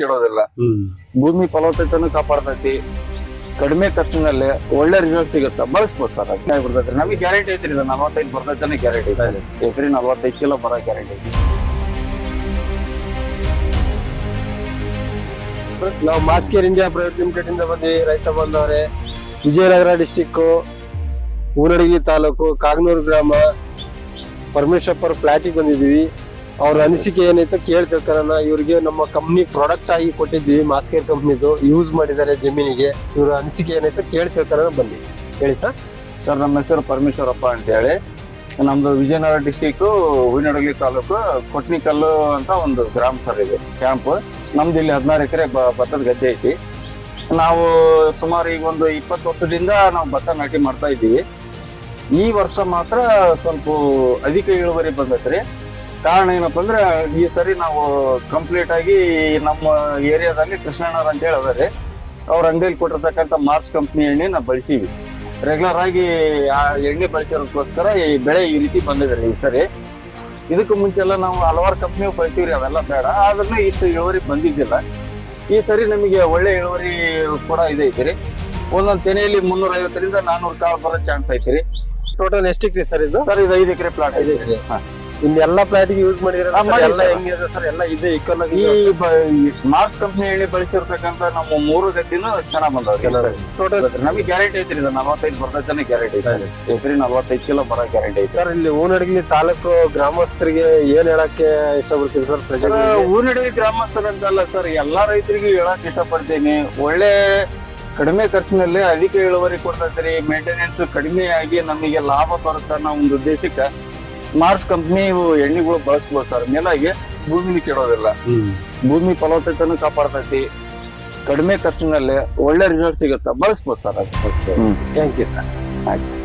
ಕೆಡೋದಿಲ್ಲ. ಭೂಮಿ ಫಲವತ್ತತೆಯನ್ನು ಕಾಪಾಡ್ತೈತಿ. ಕಡಿಮೆ ಖರ್ಚಿನಲ್ಲಿ ಒಳ್ಳೆ ರಿಸಲ್ಟ್ ಸಿಗುತ್ತೆ, ಬಳಸ್ಬೋದು ಸರ್. ಬರ್ತೈತ್ರಿ ನಮಗೆ ಗ್ಯಾರಂಟಿ ಐತ್ರಿ. ಇದು 45 ಬರ್ತೈತೆ ಗ್ಯಾರಂಟಿ ಸರ್. ಎಕರೆ 45 ಚೀಲ ಬರೋ ಗ್ಯಾರಂಟಿ ಐತಿ. ನಾವು ಮಾಸ್ಕೇರ್ ಇಂಡಿಯಾ ಪ್ರೈವೇಟ್ ಲಿಮಿಟೆಡ್ ಇಂದ ಬಂದ್ವಿ. ರೈತ ಬಂದವ್ರೆ, ವಿಜಯನಗರ ಡಿಸ್ಟಿಕ್, ಊನಡಗಿ ತಾಲೂಕು, ಕಾಗನೂರು ಗ್ರಾಮ, ಪರಮೇಶ್ವರ್ ಫ್ಲಾಟಿಗೆ ಬಂದಿದ್ವಿ. ಅವ್ರ ಅನಿಸಿಕೆ ಏನೈತೆ ಕೇಳಿ ತಿಳ್ಕೊಳ್ಳೋಣ. ಇವ್ರಿಗೆ ನಮ್ಮ ಕಂಪ್ನಿ ಪ್ರಾಡಕ್ಟ್ ಆಗಿ ಕೊಟ್ಟಿದ್ವಿ, ಮಾಸ್ಕೇರ್ ಕಂಪ್ನಿದು ಯೂಸ್ ಮಾಡಿದ್ದಾರೆ ಜಮೀನಿಗೆ. ಇವ್ರ ಅನಿಸಿಕೆ ಏನೈತೆ ಕೇಳಿ ತಿಳ್ಕೊಳ್ಳೋಣ ಬನ್ನಿ. ಹೇಳಿ ಸರ್. ಸರ್, ನಮ್ಮ ಹೆಸರು ಪರಮೇಶ್ವರಪ್ಪ ಅಂತ ಹೇಳಿ. ನಮ್ದು ವಿಜಯನಗರ ಡಿಸ್ಟಿಕ್, ಹೂವಿನಡಗಲಿ ತಾಲೂಕು, ಕೊಟ್ನಿಕಲ್ಲು ಅಂತ ಒಂದು ಗ್ರಾಮ ಸರ್. ಇದೆ ಕ್ಯಾಂಪ್ ನಮ್ದು. ಇಲ್ಲಿ 16 ಎಕರೆ ಭತ್ತದ ಗದ್ದೆ ಐತಿ. ನಾವು ಸುಮಾರು ಈಗ ಒಂದು 20 ವರ್ಷದಿಂದ ನಾವು ಭತ್ತ ನಾಟಿ ಮಾಡ್ತಾ ಇದ್ದೀವಿ. ಈ ವರ್ಷ ಮಾತ್ರ ಸ್ವಲ್ಪ ಅಧಿಕ ಇಳುವರಿ ಬಂದೈತ್ರಿ. ಕಾರಣ ಏನಪ್ಪ ಅಂದ್ರೆ, ಈ ಸರಿ ನಾವು ಕಂಪ್ಲೀಟ್ ಆಗಿ ನಮ್ಮ ಏರಿಯಾದಲ್ಲಿ ಕೃಷ್ಣಣ್ಣವ್ರ ಅಂತ ಹೇಳಿ ಅದಾರೆ, ಅವ್ರ ಅಂಗಡಿಯಲ್ಲಿ ಕೊಟ್ಟಿರ್ತಕ್ಕಂಥ ಮಾರ್ಸ್ ಕಂಪ್ನಿ ಎಣ್ಣೆ ನಾವು ಬಳಸೀವಿ. ರೆಗ್ಯುಲರ್ ಆಗಿ ಆ ಎಣ್ಣೆ ಬಳಸಿರೋದಕ್ಕೋಸ್ಕರ ಈ ಬೆಳೆ ಈ ರೀತಿ ಬಂದಿದ್ರಿ ಈ ಸರಿ. ಇದಕ್ಕೂ ಮುಂಚೆಲ್ಲ ನಾವು ಹಲವಾರು ಕಂಪ್ನಿ ಬಳತೀವ್ರಿ, ಅವೆಲ್ಲ ಬೇಡ. ಆದ್ರೂ ಇಷ್ಟು ಇಳುವರಿ ಬಂದಿದ್ದಿಲ್ಲ. ಈ ಸರಿ ನಮಗೆ ಒಳ್ಳೆ ಇಳುವರಿ ಕೂಡ ಇದೆ ಐತ್ರಿ. ಒಂದೊಂದು ತೆನೆಯಲ್ಲಿ 350ರಿಂದ 400 ಕಾಳು ಬರೋ ಚಾನ್ಸ್ ಐತ್ರಿ. ಟೋಟಲ್ ಎಷ್ಟು ಎಕರೆ ಸರ್ ಇದು? ಸರ್, ಇದು 5 ಎಕರೆ ಪ್ಲಾಟ್. 5 ಎಕರೆ. ಇಲ್ಲಿ ಎಲ್ಲಾ ಪ್ಲಾಟಿಗೆ ಯೂಸ್ ಮಾಡಿದ್ರೆ ಎಲ್ಲ ಹೆಂಗಿದೆ ಸರ್? ಎಲ್ಲ ಇದೆ ಈಕ್ವಲ್ ಆಗಿ. ಈ ಮಾರ್ಸ್ ಕಂಪ್ನಿ ಎಣ್ಣೆ ಬಳಸಿರ್ತಕ್ಕಂಥ ನಮ್ಮ 3 ಗದ್ದಿನೂ ಚೆನ್ನಾಗ್ ಬಂದವ್ರಿ. ಟೋಟಲ್ ನಮಗೆ ಗ್ಯಾರಂಟಿ ಐತ್ರಿ. ಇದು 45 ಬರ್ತೈತೆ ಗ್ಯಾರಂಟಿ ಐತಿ. ಎಕರೆ 45 ಚೀಲ ಬರೋ ಗ್ಯಾರಂಟಿ ಐತಿ ಸರ್. ಇಲ್ಲಿ ಹೂನಡಗಿ ತಾಲೂಕು ಗ್ರಾಮಸ್ಥರಿಗೆ ಏನ್ ಹೇಳಕ್ಕೆ ಇಷ್ಟಪಡ್ತೀವಿ ಸರ್? ಹೂನಡಗಿ ಗ್ರಾಮಸ್ಥರ ಅಂತಲ್ಲ ಸರ್, ಎಲ್ಲಾ ರೈತರಿಗೆ ಹೇಳಕ್ ಇಷ್ಟಪಡ್ತೀನಿ. ಒಳ್ಳೆ ಕಡಿಮೆ ಖರ್ಚಿನಲ್ಲಿ ಅಧಿಕ ಇಳುವರಿ ಕೊಡ್ತೈತ್ರಿ. ಮೇಂಟೆನೆನ್ಸ್ ಕಡಿಮೆ ಆಗಿ ನಮಗೆ ಲಾಭ ಬರುತ್ತೆ ಅನ್ನೋ ಒಂದು ಉದ್ದೇಶಕ್ಕೆ ಮಾರ್ಸ್ ಕಂಪ್ನಿ ಎಣ್ಣೆಗಳು ಬಳಸ್ಬೋದು ಸರ್. ಮೇಲಾಗಿ ಭೂಮಿನ ಕೆಡೋದಿಲ್ಲ. ಭೂಮಿ ಫಲವತ್ತತೆಯನ್ನು ಕಾಪಾಡ್ತೈತಿ. ಕಡಿಮೆ ಖರ್ಚಿನಲ್ಲಿ ಒಳ್ಳೆ ರಿಸಲ್ಟ್ ಸಿಗುತ್ತೆ, ಬಳಸ್ಬೋದು ಸರ್. Thank you sir. ಆಯ್ತು.